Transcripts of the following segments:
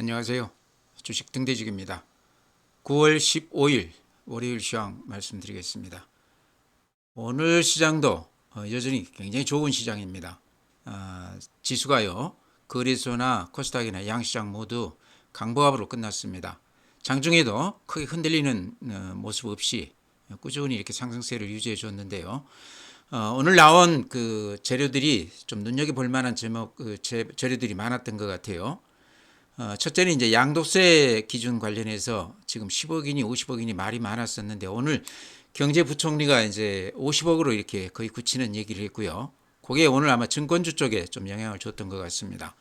안녕하세요. 주식 등대직입니다. 9월 15일 월요일 시황 말씀드리겠습니다. 오늘 시장도 여전히 굉장히 좋은 시장입니다. 지수가요, 거래소나 코스닥이나 양시장 모두 강보합으로 끝났습니다. 장중에도 크게 흔들리는 모습 없이 꾸준히 이렇게 상승세를 유지해 줬는데요. 오늘 나온 그 재료들이 좀 눈여겨볼 만한 재료들이 많았던 것 같아요. 첫째는 이제 양도세 기준 관련해서 지금 10억이니 50억이니 말이 많았었는데 오늘 경제부총리가 이제 50억으로 이렇게 거의 굳히는 얘기를 했고요. 그게 오늘 아마 증권주 쪽에 좀 영향을 줬던 것 같습니다.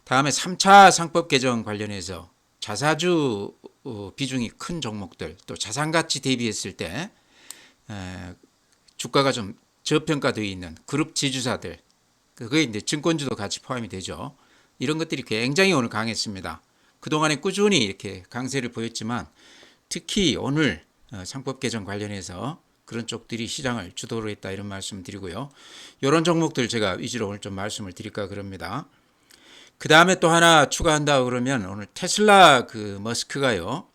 다음에 3차 상법 개정 관련해서 자사주 비중이 큰 종목들 또 자산가치 대비했을 때 주가가 좀 저평가되어 있는 그룹 지주사들, 그게 이제 증권주도 같이 포함이 되죠. 이런 것들이 굉장히 오늘 강했습니다. 그동안에 꾸준히 이렇게 강세를 보였지만 특히 오늘 상법 개정 관련해서 그런 쪽들이 시장을 주도로 했다 이런 말씀 드리고요. 이런 종목들 제가 위주로 오늘 좀 말씀을 드릴까 그럽니다. 그 다음에 또 하나 추가한다 그러면 오늘 테슬라 그 머스크가요.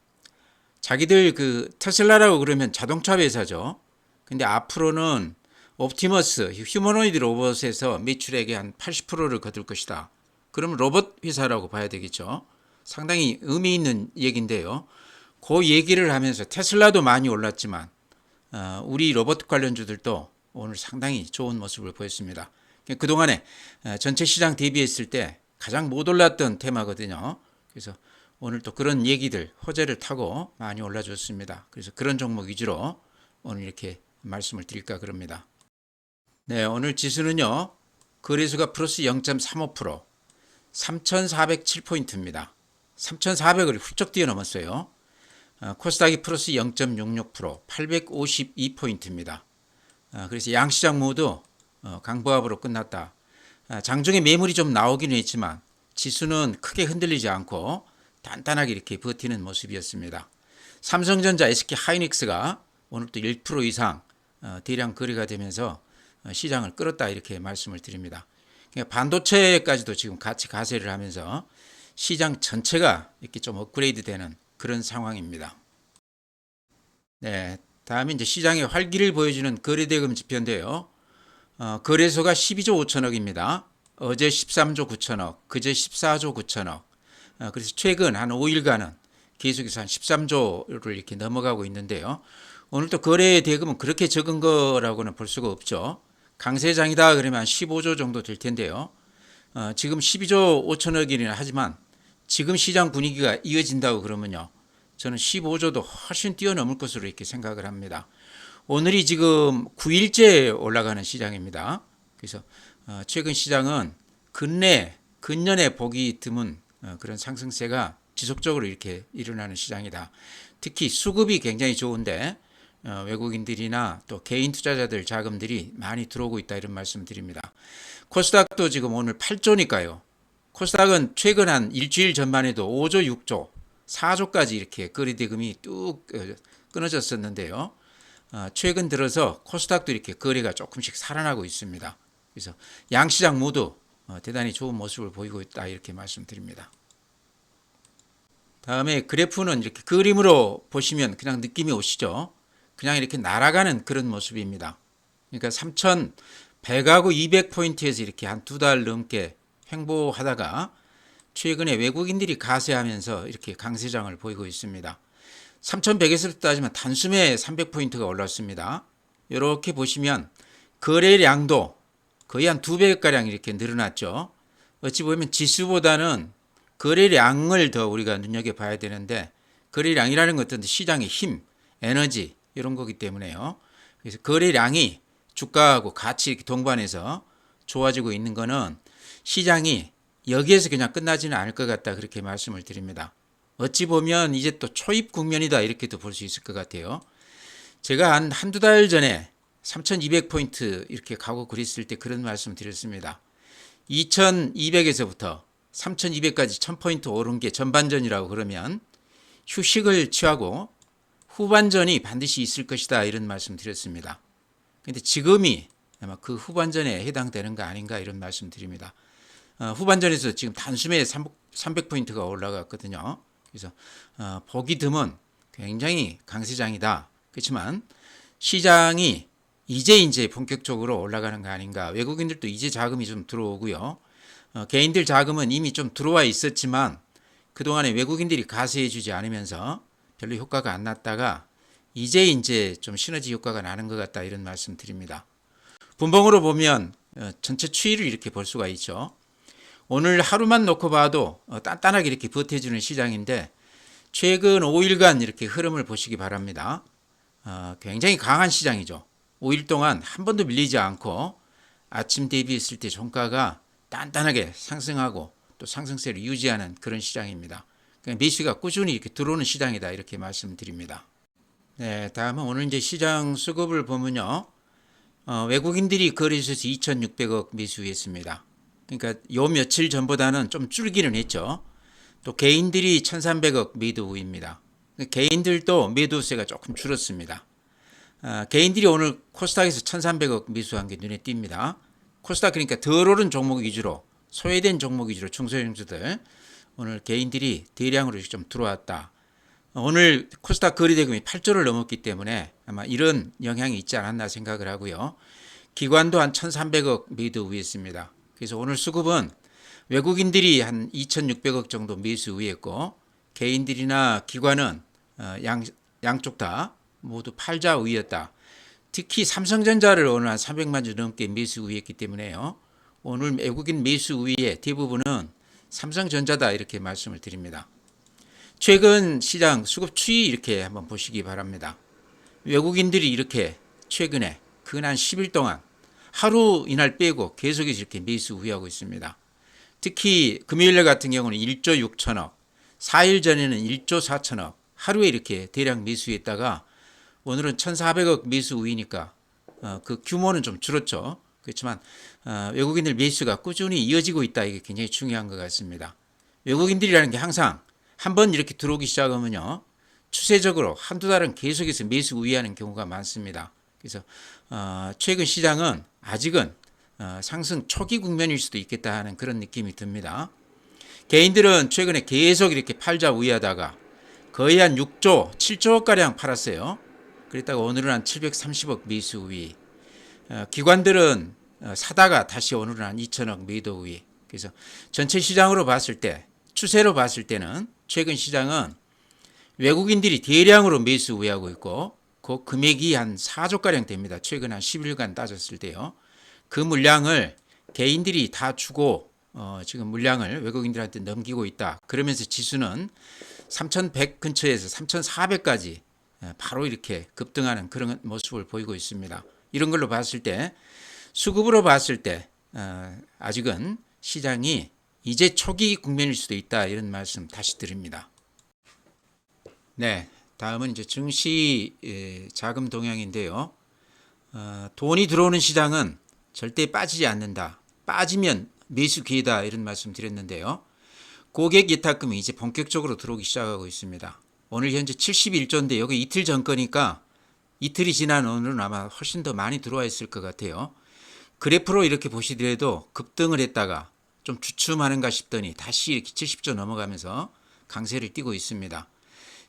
자기들 그 테슬라라고 그러면 자동차 회사죠. 근데 앞으로는 옵티머스 휴머노이드 로봇에서 매출액의 한 80%를 거둘 것이다. 그럼 로봇 회사라고 봐야 되겠죠. 상당히 의미 있는 얘기인데요. 그 얘기를 하면서 테슬라도 많이 올랐지만 우리 로봇 관련주들도 오늘 상당히 좋은 모습을 보였습니다. 그동안에 전체 시장 대비했을 때 가장 못 올랐던 테마거든요. 그래서 오늘 또 그런 얘기들 호재를 타고 많이 올라줬습니다. 그래서 그런 종목 위주로 오늘 이렇게 말씀을 드릴까 그럽니다. 네, 오늘 지수는요. 거래소가 플러스 0.35%, 3,407포인트입니다. 3,400을 훌쩍 뛰어넘었어요. 코스닥이 플러스 0.66%, 852포인트입니다. 그래서 양시장 모두 강보합으로 끝났다. 장중에 매물이 좀 나오긴 했지만 지수는 크게 흔들리지 않고 단단하게 이렇게 버티는 모습이었습니다. 삼성전자, SK하이닉스가 오늘 또 1% 이상 대량 거래가 되면서 시장을 끌었다 이렇게 말씀을 드립니다. 그러니까 반도체까지도 지금 같이 가세를 하면서 시장 전체가 이렇게 좀 업그레이드 되는 그런 상황입니다. 네, 다음에 이제 시장의 활기를 보여주는 거래대금 지표인데요. 거래소가 12조 5천억입니다. 어제 13조 9천억, 그제 14조 9천억. 그래서 최근 한 5일간은 계속해서 한 13조를 이렇게 넘어가고 있는데요. 오늘 또 거래 대금은 그렇게 적은 거라고는 볼 수가 없죠. 강세장이다 그러면 15조 정도 될 텐데요. 지금 12조 5천억이나 하지만 지금 시장 분위기가 이어진다고 그러면요. 저는 15조도 훨씬 뛰어넘을 것으로 이렇게 생각을 합니다. 오늘이 지금 9일째 올라가는 시장입니다. 그래서 최근 시장은 근년에 보기 드문 그런 상승세가 지속적으로 이렇게 일어나는 시장이다. 특히 수급이 굉장히 좋은데 외국인들이나 또 개인 투자자들 자금들이 많이 들어오고 있다 이런 말씀 드립니다. 코스닥도 지금 오늘 8조니까요. 코스닥은 최근 한 일주일 전반에도 5조, 6조, 4조까지 이렇게 거래대금이 뚝 끊어졌었는데요. 최근 들어서 코스닥도 이렇게 거래가 조금씩 살아나고 있습니다. 그래서 양시장 모두 대단히 좋은 모습을 보이고 있다 이렇게 말씀드립니다. 다음에 그래프는 이렇게 그림으로 보시면 그냥 느낌이 오시죠. 그냥 이렇게 날아가는 그런 모습입니다. 그러니까 3,100하고 200포인트에서 이렇게 한 두 달 넘게 횡보하다가 최근에 외국인들이 가세하면서 이렇게 강세장을 보이고 있습니다. 3,100에서 따지면 단숨에 300포인트가 올랐습니다. 이렇게 보시면 거래량도 거의 한 2배가량 이렇게 늘어났죠. 어찌 보면 지수보다는 거래량을 더 우리가 눈여겨봐야 되는데 거래량이라는 것은 시장의 힘, 에너지 이런 거기 때문에요. 그래서 거래량이 주가하고 같이 이렇게 동반해서 좋아지고 있는 거는 시장이 여기에서 그냥 끝나지는 않을 것 같다 그렇게 말씀을 드립니다. 어찌 보면 이제 또 초입 국면이다 이렇게도 볼 수 있을 것 같아요. 제가 한두 달 전에 3,200포인트 이렇게 가고 그랬을 때 그런 말씀 드렸습니다. 2,200에서부터 3,200까지 1,000포인트 오른 게 전반전이라고 그러면 휴식을 취하고 후반전이 반드시 있을 것이다 이런 말씀 드렸습니다. 그런데 지금이 아마 그 후반전에 해당되는 거 아닌가 이런 말씀 드립니다. 후반전에서 지금 단숨에 300포인트가 올라갔거든요. 그래서 보기 드문 굉장히 강세장이다. 그렇지만 시장이 이제 본격적으로 올라가는 거 아닌가. 외국인들도 이제 자금이 좀 들어오고요. 개인들 자금은 이미 좀 들어와 있었지만 그동안에 외국인들이 가세해 주지 않으면서 별로 효과가 안 났다가 이제 좀 시너지 효과가 나는 것 같다, 이런 말씀 드립니다. 분봉으로 보면 전체 추이를 이렇게 볼 수가 있죠. 오늘 하루만 놓고 봐도 단단하게 이렇게 버텨주는 시장인데 최근 5일간 이렇게 흐름을 보시기 바랍니다. 굉장히 강한 시장이죠. 5일 동안 한 번도 밀리지 않고 아침 대비했을 때 종가가 단단하게 상승하고 또 상승세를 유지하는 그런 시장입니다. 그러니까 매수가 꾸준히 이렇게 들어오는 시장이다, 이렇게 말씀드립니다. 네, 다음은 오늘 이제 시장 수급을 보면요. 외국인들이 거래소에서 2,600억 매수했습니다. 그러니까 요 며칠 전보다는 좀 줄기는 했죠. 또 개인들이 1,300억 매도입니다. 개인들도 매도세가 조금 줄었습니다. 개인들이 오늘 코스닥에서 1,300억 매수한 게 눈에 띕니다. 코스닥 그러니까 덜 오른 종목 위주로, 소외된 종목 위주로 중소형주들 오늘 개인들이 대량으로 좀 들어왔다. 오늘 코스닥 거래대금이 8조를 넘었기 때문에 아마 이런 영향이 있지 않았나 생각을 하고요. 기관도 한 1,300억 매도 우위했습니다. 그래서 오늘 수급은 외국인들이 한 2,600억 정도 매수 우위했고 개인들이나 기관은 양쪽 다 모두 팔자 우위였다. 특히 삼성전자를 오늘 한 300만 주 넘게 매수 우위했기 때문에요. 오늘 외국인 매수 우위의 대부분은 삼성전자다, 이렇게 말씀을 드립니다. 최근 시장 수급 추이 이렇게 한번 보시기 바랍니다. 외국인들이 이렇게 최근에 근 한 10일 동안 하루 이날 빼고 계속해서 이렇게 매수 우위하고 있습니다. 특히 금요일 같은 경우는 1조 6천억, 4일 전에는 1조 4천억 하루에 이렇게 대량 매수했다가 오늘은 1,400억 매수 우위니까 그 규모는 좀 줄었죠. 그렇지만 외국인들 매수가 꾸준히 이어지고 있다, 이게 굉장히 중요한 것 같습니다. 외국인들이라는 게 항상 한번 이렇게 들어오기 시작하면요, 추세적으로 한두 달은 계속해서 매수 우위하는 경우가 많습니다. 그래서 최근 시장은 아직은 상승 초기 국면일 수도 있겠다 하는 그런 느낌이 듭니다. 개인들은 최근에 계속 이렇게 팔자 우위하다가 거의 한 6조, 7조가량 팔았어요. 그랬다가 오늘은 한 730억 매수 우위. 기관들은 사다가 다시 오늘은 한 2천억 매도 우위. 그래서 전체 시장으로 봤을 때, 추세로 봤을 때는 최근 시장은 외국인들이 대량으로 매수 우위하고 있고 그 금액이 한 4조가량 됩니다. 최근 한 10일간 따졌을 때요. 그 물량을 개인들이 다 주고 지금 물량을 외국인들한테 넘기고 있다. 그러면서 지수는 3,100 근처에서 3,400까지 바로 이렇게 급등하는 그런 모습을 보이고 있습니다. 이런 걸로 봤을 때, 수급으로 봤을 때 아직은 시장이 이제 초기 국면일 수도 있다, 이런 말씀 다시 드립니다. 네, 다음은 이제 증시 자금 동향인데요. 돈이 들어오는 시장은 절대 빠지지 않는다. 빠지면 매수 기회다, 이런 말씀 드렸는데요. 고객 예탁금이 이제 본격적으로 들어오기 시작하고 있습니다. 오늘 현재 71조인데 여기 이틀 전 거니까 이틀이 지난 오늘은 아마 훨씬 더 많이 들어와 있을 것 같아요. 그래프로 이렇게 보시더라도 급등을 했다가 좀 주춤하는가 싶더니 다시 이렇게 70조 넘어가면서 강세를 띠고 있습니다.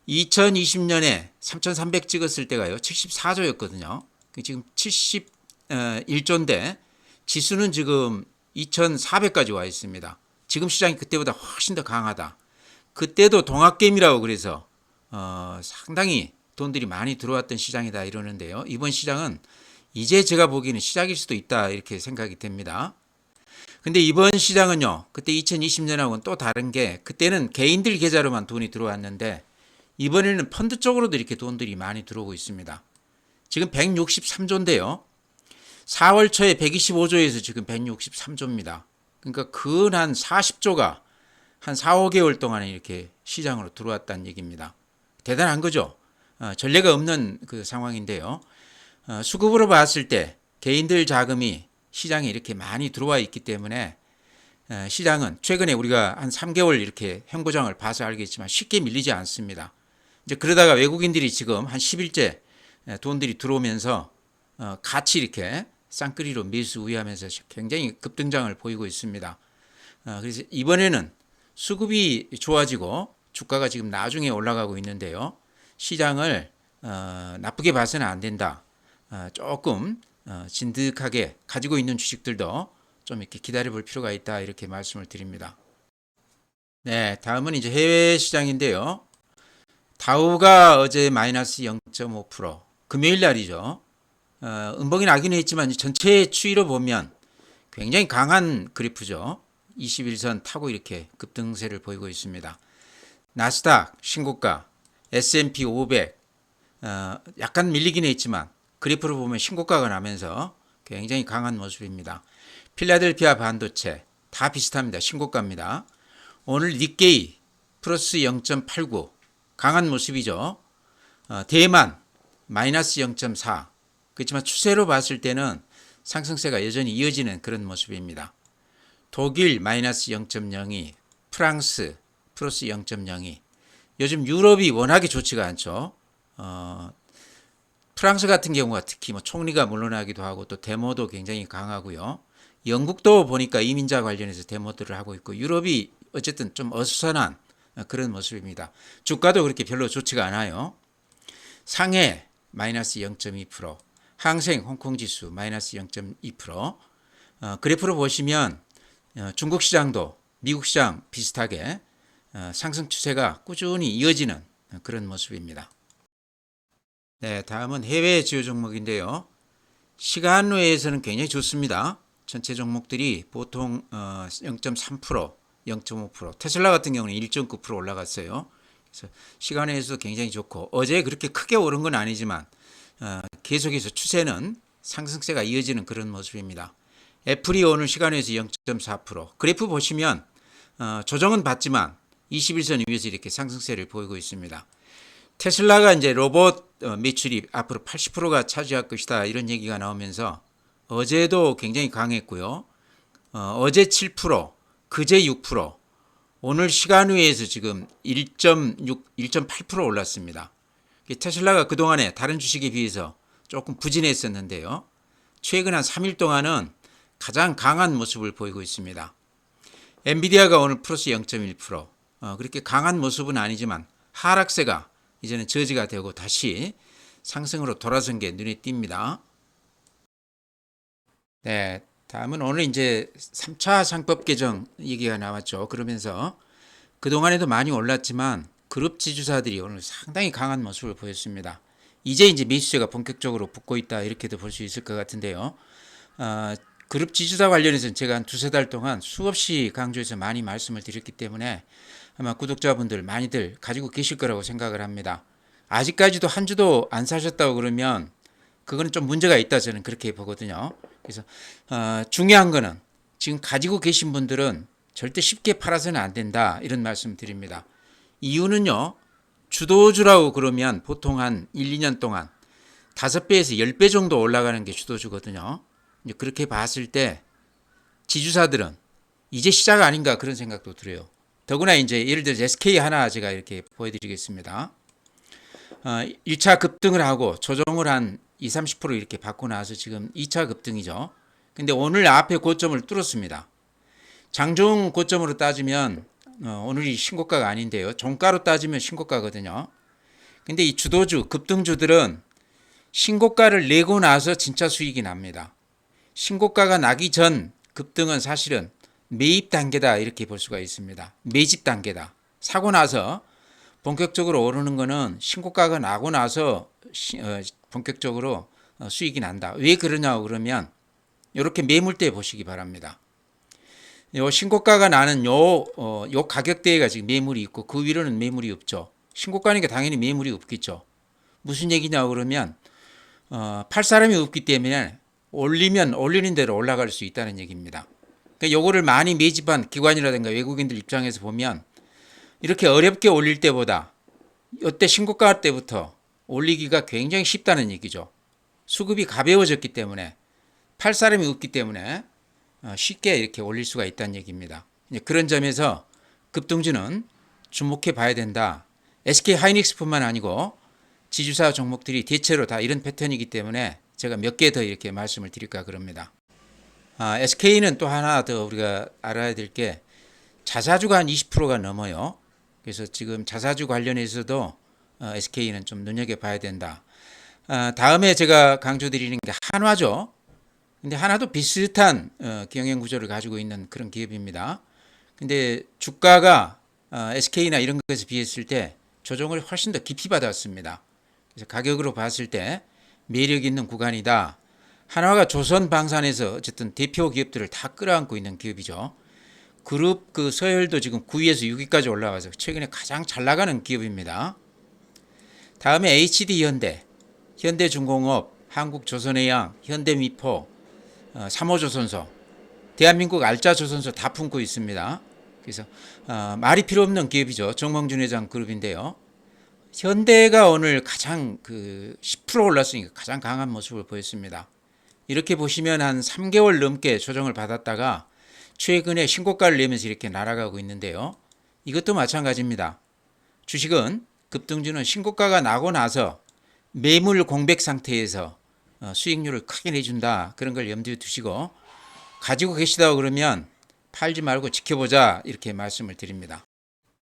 2020년에 3,300 찍었을 때가요 74조였거든요. 지금 71조인데 지수는 지금 2,400까지 와 있습니다. 지금 시장이 그때보다 훨씬 더 강하다. 그때도 동학개미라고 그래서 상당히 돈들이 많이 들어왔던 시장이다 이러는데요. 이번 시장은 이제 제가 보기에는 시작일 수도 있다, 이렇게 생각이 됩니다. 근데 이번 시장은요, 그때 2020년하고는 또 다른 게 그때는 개인들 계좌로만 돈이 들어왔는데 이번에는 펀드 쪽으로도 이렇게 돈들이 많이 들어오고 있습니다. 지금 163조인데요. 4월 초에 125조에서 지금 163조입니다. 그러니까 근 한 40조가 한 4, 5개월 동안에 이렇게 시장으로 들어왔다는 얘기입니다. 대단한 거죠. 전례가 없는 그 상황인데요. 수급으로 봤을 때 개인들 자금이 시장에 이렇게 많이 들어와 있기 때문에 시장은 최근에 우리가 한 3개월 이렇게 현고장을 봐서 알겠지만 쉽게 밀리지 않습니다. 이제 그러다가 외국인들이 지금 한 10일째 돈들이 들어오면서 같이 이렇게 쌍끌이로 매수 우위하면서 굉장히 급등장을 보이고 있습니다. 그래서 이번에는 수급이 좋아지고 주가가 지금 나중에 올라가고 있는데요. 시장을 나쁘게 봐서는 안 된다. 조금 진득하게 가지고 있는 주식들도 좀 이렇게 기다려 볼 필요가 있다. 이렇게 말씀을 드립니다. 네, 다음은 이제 해외 시장인데요. 다우가 어제 마이너스 0.5%, 금요일 날이죠. 음봉이 나기는 했지만 전체 추이로 보면 굉장히 강한 그래프죠. 21선 타고 이렇게 급등세를 보이고 있습니다. 나스닥 신고가, S&P 500 약간 밀리긴 했지만 그래프로 보면 신고가가 나면서 굉장히 강한 모습입니다. 필라델피아 반도체 다 비슷합니다. 신고가입니다. 오늘 니케이 플러스 0.89 강한 모습이죠. 대만 마이너스 0.4 그렇지만 추세로 봤을 때는 상승세가 여전히 이어지는 그런 모습입니다. 독일 마이너스 0.02 프랑스 플러스 0.02 요즘 유럽이 워낙에 좋지가 않죠. 프랑스 같은 경우가 특히 뭐 총리가 물러나기도 하고 또 데모도 굉장히 강하고요. 영국도 보니까 이민자 관련해서 데모들을 하고 있고 유럽이 어쨌든 좀 어수선한 그런 모습입니다. 주가도 그렇게 별로 좋지가 않아요. 상해 마이너스 0.2%, 항생 홍콩 지수 마이너스 0.2%. 그래프로 보시면 중국 시장도 미국 시장 비슷하게 상승 추세가 꾸준히 이어지는 그런 모습입니다. 네, 다음은 해외 주요 종목인데요. 시간 외에서는 굉장히 좋습니다. 전체 종목들이 보통 0.3%, 0.5%, 테슬라 같은 경우는 1.9% 올라갔어요. 그래서 시간에서도 굉장히 좋고 어제 그렇게 크게 오른 건 아니지만 계속해서 추세는 상승세가 이어지는 그런 모습입니다. 애플이 오늘 시간에서 0.4%, 그래프 보시면 조정은 받지만 21선 위에서 이렇게 상승세를 보이고 있습니다. 테슬라가 이제 로봇 매출이 앞으로 80%가 차지할 것이다 이런 얘기가 나오면서 어제도 굉장히 강했고요. 어제 7%, 그제 6%, 오늘 시간 외에서 지금 1.6, 1.8% 올랐습니다. 테슬라가 그동안에 다른 주식에 비해서 조금 부진했었는데요. 최근 한 3일 동안은 가장 강한 모습을 보이고 있습니다. 엔비디아가 오늘 플러스 0.1%, 그렇게 강한 모습은 아니지만 하락세가 이제는 저지가 되고 다시 상승으로 돌아선 게 눈에 띕니다. 네, 다음은 오늘 이제 3차 상법 개정 얘기가 나왔죠. 그러면서 그동안에도 많이 올랐지만 그룹 지주사들이 오늘 상당히 강한 모습을 보였습니다. 이제 매수세가 본격적으로 붙고 있다 이렇게도 볼 수 있을 것 같은데요. 그룹 지주사 관련해서는 제가 한 두세 달 동안 수없이 강조해서 많이 말씀을 드렸기 때문에 아마 구독자분들 많이들 가지고 계실 거라고 생각을 합니다. 아직까지도 한 주도 안 사셨다고 그러면 그거는 좀 문제가 있다 저는 그렇게 보거든요. 그래서 중요한 거는 지금 가지고 계신 분들은 절대 쉽게 팔아서는 안 된다 이런 말씀 드립니다. 이유는요. 주도주라고 그러면 보통 한 1, 2년 동안 5배에서 10배 정도 올라가는 게 주도주거든요. 그렇게 봤을 때 지주사들은 이제 시작 아닌가 그런 생각도 들어요. 더구나 이제 예를 들어 SK 하나 제가 이렇게 보여드리겠습니다. 1차 급등을 하고 조정을 한 20, 30% 이렇게 받고 나서 지금 2차 급등이죠. 근데 오늘 앞에 고점을 뚫었습니다. 장중 고점으로 따지면 오늘이 신고가가 아닌데요. 종가로 따지면 신고가거든요. 근데 이 주도주, 급등주들은 신고가를 내고 나서 진짜 수익이 납니다. 신고가가 나기 전 급등은 사실은 매입 단계다 이렇게 볼 수가 있습니다. 매집 단계다. 사고 나서 본격적으로 오르는 거는 신고가가 나고 나서 본격적으로 수익이 난다. 왜 그러냐고 그러면 이렇게 매물대 보시기 바랍니다. 요 신고가가 나는 요 가격대가 지금 매물이 있고 그 위로는 매물이 없죠. 신고가니까 당연히 매물이 없겠죠. 무슨 얘기냐고 그러면 팔 사람이 없기 때문에 올리면 올리는 대로 올라갈 수 있다는 얘기입니다. 그러니까 요거를 많이 매집한 기관이라든가 외국인들 입장에서 보면 이렇게 어렵게 올릴 때보다 이때 신고가 때부터 올리기가 굉장히 쉽다는 얘기죠. 수급이 가벼워졌기 때문에 팔 사람이 없기 때문에 쉽게 이렇게 올릴 수가 있다는 얘기입니다. 그런 점에서 급등주는 주목해 봐야 된다. SK 하이닉스뿐만 아니고 지주사 종목들이 대체로 다 이런 패턴이기 때문에 제가 몇 개 더 이렇게 말씀을 드릴까 그럽니다. SK는 또 하나 더 우리가 알아야 될 게 자사주가 한 20%가 넘어요. 그래서 지금 자사주 관련해서도 SK는 좀 눈여겨봐야 된다. 다음에 제가 강조드리는 게 한화죠. 근데 하나도 비슷한 경영 구조를 가지고 있는 그런 기업입니다. 근데 주가가 SK나 이런 것에 비했을 때 조정을 훨씬 더 깊이 받았습니다. 그래서 가격으로 봤을 때 매력 있는 구간이다. 한화가 조선방산에서 어쨌든 대표 기업들을 다 끌어안고 있는 기업이죠. 그룹 그 서열도 지금 9위에서 6위까지 올라와서 최근에 가장 잘 나가는 기업입니다. 다음에 HD현대, 현대중공업, 한국조선해양, 현대미포, 삼호조선소, 대한민국 알짜조선소 다 품고 있습니다. 그래서 말이 필요 없는 기업이죠. 정몽준 회장 그룹인데요. 현대가 오늘 가장 10% 올랐으니까 가장 강한 모습을 보였습니다. 이렇게 보시면 한 3개월 넘게 조정을 받았다가 최근에 신고가를 내면서 이렇게 날아가고 있는데요. 이것도 마찬가지입니다. 주식은 급등주는 신고가가 나고 나서 매물 공백 상태에서 수익률을 크게 내준다. 그런 걸 염두에 두시고 가지고 계시다고 그러면 팔지 말고 지켜보자 이렇게 말씀을 드립니다.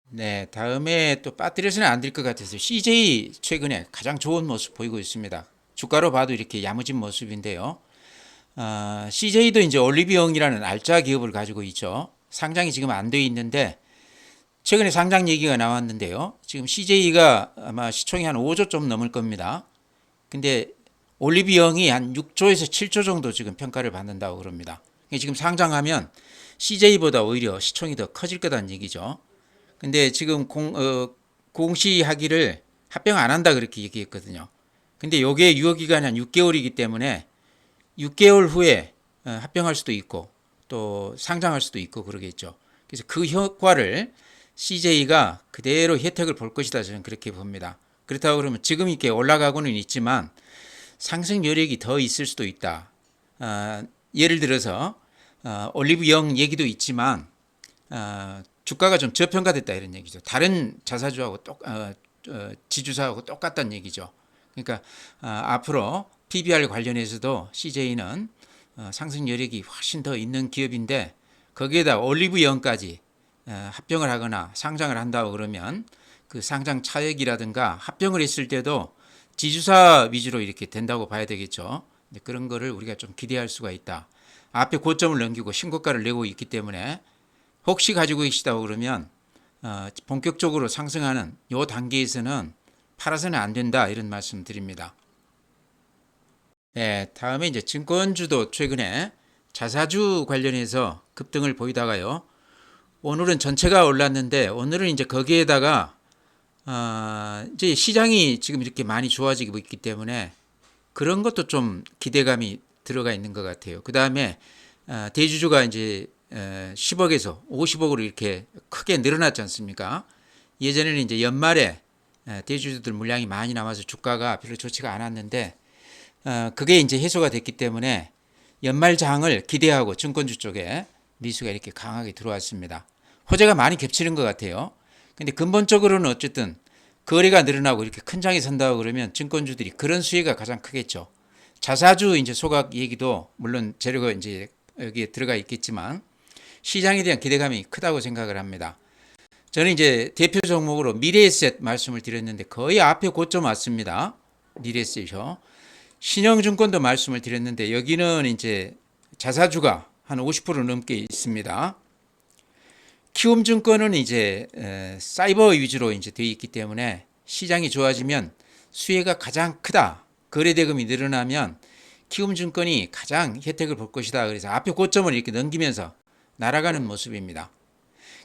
네, 다음에 또 빠뜨려서는 안 될 것 같아서 CJ 최근에 가장 좋은 모습 보이고 있습니다. 주가로 봐도 이렇게 야무진 모습인데요. CJ도 이제 올리브영이라는 알짜 기업을 가지고 있죠. 상장이 지금 안 돼 있는데 최근에 상장 얘기가 나왔는데요. 지금 CJ가 아마 시총이 한 5조 좀 넘을 겁니다. 근데 올리브영이 한 6조에서 7조 정도 지금 평가를 받는다고 그럽니다. 지금 상장하면 CJ보다 오히려 시총이 더 커질 거다는 얘기죠. 근데 지금 공시하기를 합병 안 한다 그렇게 얘기했거든요. 근데 요게 유효 기간이 한 6개월이기 때문에 6개월 후에 합병할 수도 있고 또 상장할 수도 있고 그러겠죠. 그래서 그 효과를 CJ가 그대로 혜택을 볼 것이다 저는 그렇게 봅니다. 그렇다고 그러면 지금 이렇게 올라가고는 있지만 상승 여력이 더 있을 수도 있다. 예를 들어서 올리브영 얘기도 있지만 주가가 좀 저평가됐다 이런 얘기죠. 다른 자사주하고 지주사하고 똑같다는 얘기죠. 그러니까 앞으로 PBR 관련해서도 CJ는 상승 여력이 훨씬 더 있는 기업인데 거기에다 올리브영까지 합병을 하거나 상장을 한다고 그러면 그 상장 차액이라든가 합병을 했을 때도 지주사 위주로 이렇게 된다고 봐야 되겠죠. 그런 거를 우리가 좀 기대할 수가 있다. 앞에 고점을 넘기고 신고가를 내고 있기 때문에 혹시 가지고 계시다고 그러면 본격적으로 상승하는 이 단계에서는 팔아서는 안 된다 이런 말씀 드립니다. 네, 다음에 이제 증권주도 최근에 자사주 관련해서 급등을 보이다가요. 오늘은 전체가 올랐는데 오늘은 이제 거기에다가 이제 시장이 지금 이렇게 많이 좋아지고 있기 때문에 그런 것도 좀 기대감이 들어가 있는 것 같아요. 그 다음에 대주주가 이제 10억에서 50억으로 이렇게 크게 늘어났지 않습니까? 예전에는 이제 연말에 대주주들 물량이 많이 남아서 주가가 별로 좋지가 않았는데 그게 이제 해소가 됐기 때문에 연말장을 기대하고 증권주 쪽에 미수가 이렇게 강하게 들어왔습니다. 호재가 많이 겹치는 것 같아요. 근데 근본적으로는 어쨌든 거래가 늘어나고 이렇게 큰 장이 선다고 그러면 증권주들이 그런 수혜가 가장 크겠죠. 자사주 이제 소각 얘기도 물론 재료가 이제 여기에 들어가 있겠지만 시장에 대한 기대감이 크다고 생각을 합니다. 저는 이제 대표 종목으로 미래에셋 말씀을 드렸는데 거의 앞에 고점 왔습니다. 미래에셋이요. 신영증권도 말씀을 드렸는데 여기는 이제 자사주가 한 50% 넘게 있습니다. 키움증권은 이제 사이버 위주로 이제 되어 있기 때문에 시장이 좋아지면 수혜가 가장 크다. 거래대금이 늘어나면 키움증권이 가장 혜택을 볼 것이다. 그래서 앞에 고점을 이렇게 넘기면서 날아가는 모습입니다.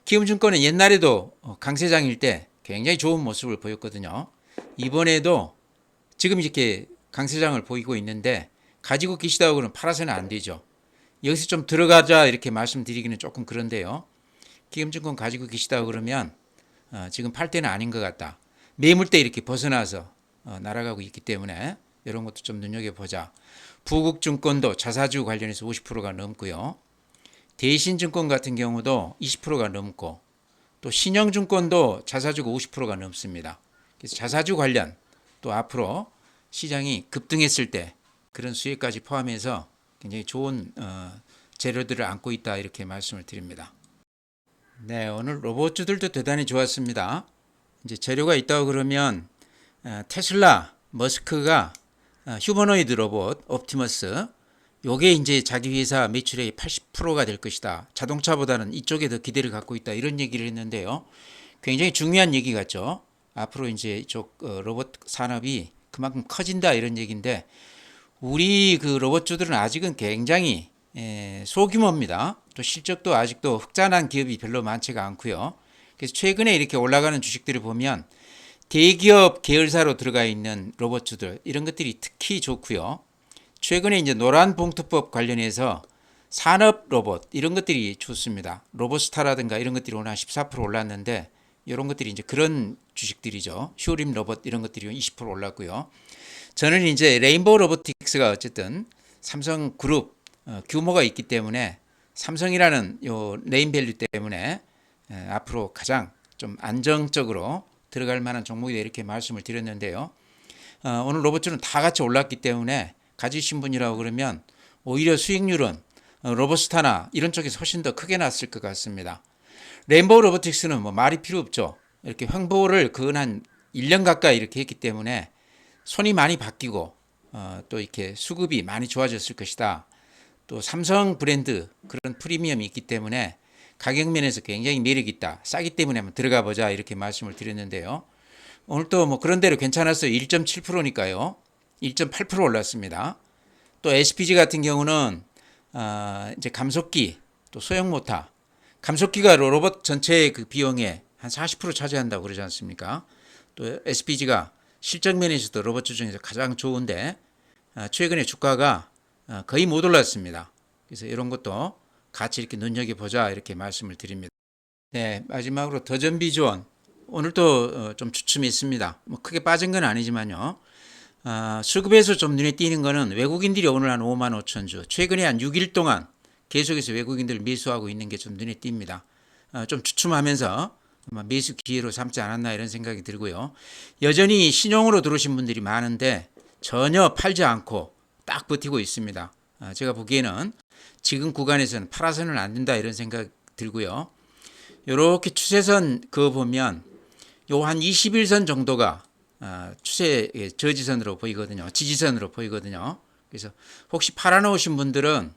키움증권은 옛날에도 강세장일 때 굉장히 좋은 모습을 보였거든요. 이번에도 지금 이렇게 강세장을 보이고 있는데 가지고 계시다고 그러면 팔아서는 안 되죠. 여기서 좀 들어가자 이렇게 말씀드리기는 조금 그런데요. 키움증권 가지고 계시다고 그러면 지금 팔 때는 아닌 것 같다. 매물대 이렇게 벗어나서 날아가고 있기 때문에 이런 것도 좀 눈여겨보자. 부국증권도 자사주 관련해서 50%가 넘고요. 대신증권 같은 경우도 20%가 넘고 또 신영증권도 자사주가 50%가 넘습니다. 그래서 자사주 관련 또 앞으로 시장이 급등했을 때 그런 수혜까지 포함해서 굉장히 좋은 재료들을 안고 있다 이렇게 말씀을 드립니다. 네, 오늘 로봇주들도 대단히 좋았습니다. 이제 재료가 있다고 그러면 테슬라, 머스크가 휴머노이드 로봇 옵티머스 요게 이제 자기 회사 매출의 80%가 될 것이다. 자동차보다는 이쪽에 더 기대를 갖고 있다. 이런 얘기를 했는데요. 굉장히 중요한 얘기 같죠. 앞으로 이제 이쪽 로봇 산업이 그만큼 커진다 이런 얘기인데 우리 그 로봇주들은 아직은 굉장히 소규모입니다. 또 실적도 아직도 흑자난 기업이 별로 많지가 않고요. 그래서 최근에 이렇게 올라가는 주식들을 보면 대기업 계열사로 들어가 있는 로봇주들 이런 것들이 특히 좋고요. 최근에 이제 노란 봉투법 관련해서 산업 로봇 이런 것들이 좋습니다. 로봇스타라든가 이런 것들이 오늘 한 14% 올랐는데 이런 것들이 이제 그런 주식들이죠. 휴림 로봇 이런 것들이 20% 올랐고요. 저는 이제 레인보우 로보틱스가 어쨌든 삼성그룹 규모가 있기 때문에 삼성이라는 요 네임밸류 때문에 앞으로 가장 좀 안정적으로 들어갈 만한 종목이다 이렇게 말씀을 드렸는데요. 오늘 로봇주는 다 같이 올랐기 때문에 가지신 분이라고 그러면 오히려 수익률은 로봇스타나 이런 쪽에서 훨씬 더 크게 났을 것 같습니다. 레인보우 로보틱스는 뭐 말이 필요 없죠. 이렇게 횡보를 근 한 1년 가까이 이렇게 했기 때문에 손이 많이 바뀌고 또 이렇게 수급이 많이 좋아졌을 것이다. 또 삼성 브랜드 그런 프리미엄이 있기 때문에 가격 면에서 굉장히 매력이 있다. 싸기 때문에 한번 들어가 보자 이렇게 말씀을 드렸는데요. 오늘 또 뭐 그런 대로 괜찮았어요. 1.7%니까요. 1.8% 올랐습니다. 또 SPG 같은 경우는 이제 감속기 또 소형 모터 감속기가 로봇 전체의 그 비용의 한 40% 차지한다고 그러지 않습니까? 또 SPG가 실적 면에서도 로봇주 중에서 가장 좋은데 최근에 주가가 거의 못 올랐습니다. 그래서 이런 것도 같이 이렇게 눈여겨보자 이렇게 말씀을 드립니다. 네, 마지막으로 더전비주원 오늘도 좀 주춤이 있습니다. 뭐 크게 빠진 건 아니지만요. 수급에서 좀 눈에 띄는 거는 외국인들이 오늘 한 5만 5천 주 최근에 한 6일 동안 계속해서 외국인들 매수하고 있는 게 좀 눈에 띕니다. 좀 주춤하면서 매수 기회로 삼지 않았나 이런 생각이 들고요. 여전히 신용으로 들어오신 분들이 많은데 전혀 팔지 않고 딱 버티고 있습니다. 제가 보기에는 지금 구간에서는 팔아서는 안 된다 이런 생각 들고요. 이렇게 추세선 그거 보면 요 한 21선 정도가 추세 저지선으로 보이거든요. 지지선으로 보이거든요. 그래서 혹시 팔아놓으신 분들은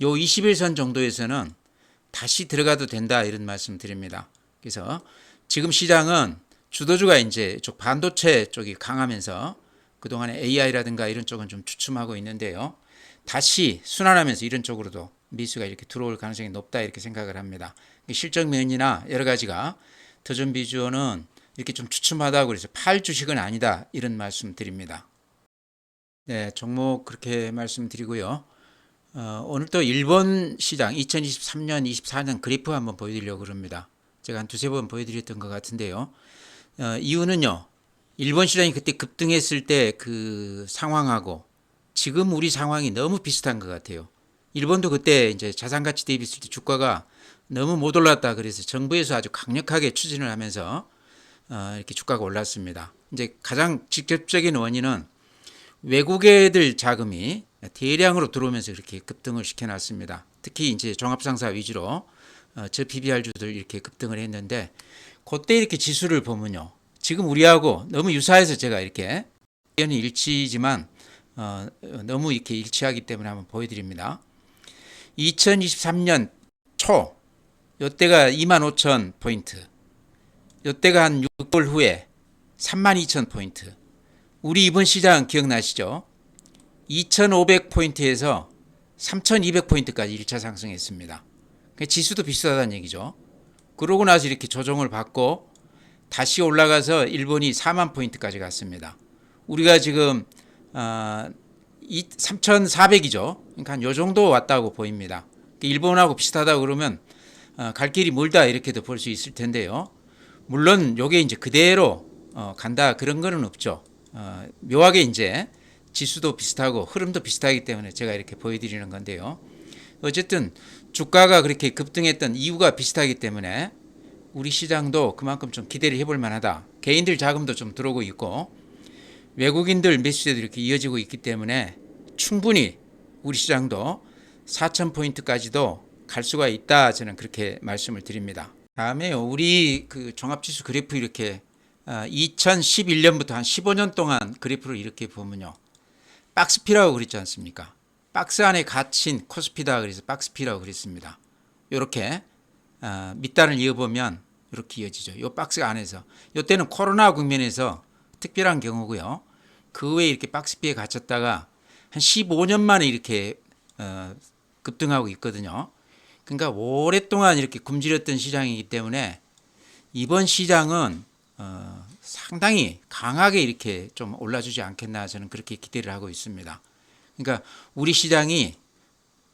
요 21선 정도에서는 다시 들어가도 된다 이런 말씀 드립니다. 그래서 지금 시장은 주도주가 이제 쪽 반도체 쪽이 강하면서 그동안에 AI라든가 이런 쪽은 좀 주춤하고 있는데요. 다시 순환하면서 이런 쪽으로도 미수가 이렇게 들어올 가능성이 높다 이렇게 생각을 합니다. 실적 면이나 여러 가지가 더전비주어는 이렇게 좀 주춤하다고 그래서 팔 주식은 아니다 이런 말씀 드립니다. 네, 종목 그렇게 말씀드리고요. 오늘 또 일본 시장 2023년, 24년 그래프 한번 보여드리려고 합니다. 제가 한 두세 번 보여드렸던 것 같은데요. 이유는요. 일본 시장이 그때 급등했을 때 그 상황하고 지금 우리 상황이 너무 비슷한 것 같아요. 일본도 그때 이제 자산가치 대비했을 때 주가가 너무 못 올랐다 그래서 정부에서 아주 강력하게 추진을 하면서 이렇게 주가가 올랐습니다. 이제 가장 직접적인 원인은 외국 애들 자금이 대량으로 들어오면서 이렇게 급등을 시켜놨습니다. 특히 이제 종합상사 위주로 저 PBR주들 이렇게 급등을 했는데 그때 이렇게 지수를 보면요. 지금 우리하고 너무 유사해서 제가 이렇게 의견이 일치지만 너무 이렇게 일치하기 때문에 한번 보여드립니다. 2023년 초 요때가 25,000포인트 요때가 한 6개월 후에 32,000포인트 우리 이번 시장 기억나시죠? 2,500포인트에서 3,200포인트까지 1차 상승했습니다. 지수도 비슷하다는 얘기죠. 그러고 나서 이렇게 조정을 받고 다시 올라가서 일본이 4만 포인트까지 갔습니다. 우리가 지금 3,400이죠. 그러니까 한 요 정도 왔다고 보입니다. 일본하고 비슷하다 그러면 갈 길이 멀다 이렇게도 볼 수 있을 텐데요. 물론 요게 이제 그대로 간다 그런 거는 없죠. 묘하게 이제 지수도 비슷하고 흐름도 비슷하기 때문에 제가 이렇게 보여드리는 건데요. 어쨌든 주가가 그렇게 급등했던 이유가 비슷하기 때문에 우리 시장도 그만큼 좀 기대를 해볼 만하다. 개인들 자금도 좀 들어오고 있고 외국인들 매수세도 이렇게 이어지고 있기 때문에 충분히 우리 시장도 4,000포인트까지도 갈 수가 있다. 저는 그렇게 말씀을 드립니다. 다음에요. 우리 그 종합지수 그래프 이렇게 2011년부터 한 15년 동안 그래프를 이렇게 보면요. 박스피라고 그랬지 않습니까? 박스 안에 갇힌 코스피다 그래서 박스피라고 그랬습니다. 이렇게 밑단을 이어보면 이렇게 이어지죠. 이 박스 안에서. 이때는 코로나 국면에서 특별한 경우고요. 그 외에 이렇게 박스피에 갇혔다가 한 15년 만에 이렇게 급등하고 있거든요. 그러니까 오랫동안 이렇게 굶주렸던 시장이기 때문에 이번 시장은 상당히 강하게 이렇게 좀 올라주지 않겠나 저는 그렇게 기대를 하고 있습니다. 그러니까 우리 시장이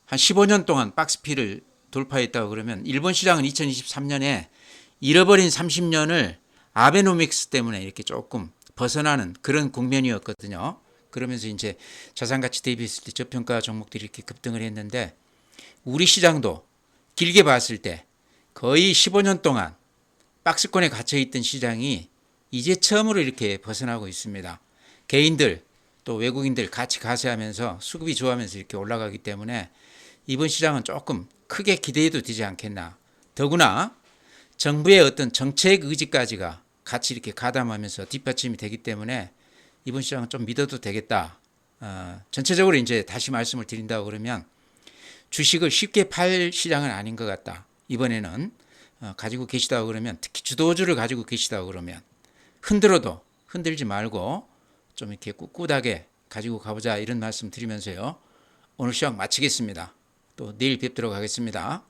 한 15년 동안 박스피를 돌파했다고 그러면 일본 시장은 2023년에 잃어버린 30년을 아베노믹스 때문에 이렇게 조금 벗어나는 그런 국면이었거든요. 그러면서 이제 자산가치 대비했을 때 저평가 종목들이 이렇게 급등을 했는데 우리 시장도 길게 봤을 때 거의 15년 동안 박스권에 갇혀 있던 시장이 이제 처음으로 이렇게 벗어나고 있습니다. 개인들 또 외국인들 같이 가세하면서 수급이 좋아하면서 이렇게 올라가기 때문에 이번 시장은 조금 크게 기대해도 되지 않겠나. 더구나 정부의 어떤 정책 의지까지가 같이 이렇게 가담하면서 뒷받침이 되기 때문에 이번 시장은 좀 믿어도 되겠다. 전체적으로 이제 다시 말씀을 드린다고 그러면 주식을 쉽게 팔 시장은 아닌 것 같다. 이번에는 가지고 계시다고 그러면 특히 주도주를 가지고 계시다고 그러면 흔들어도 흔들지 말고 좀 이렇게 꿋꿋하게 가지고 가보자 이런 말씀 드리면서요. 오늘 시황 마치겠습니다. 또 내일 뵙도록 하겠습니다.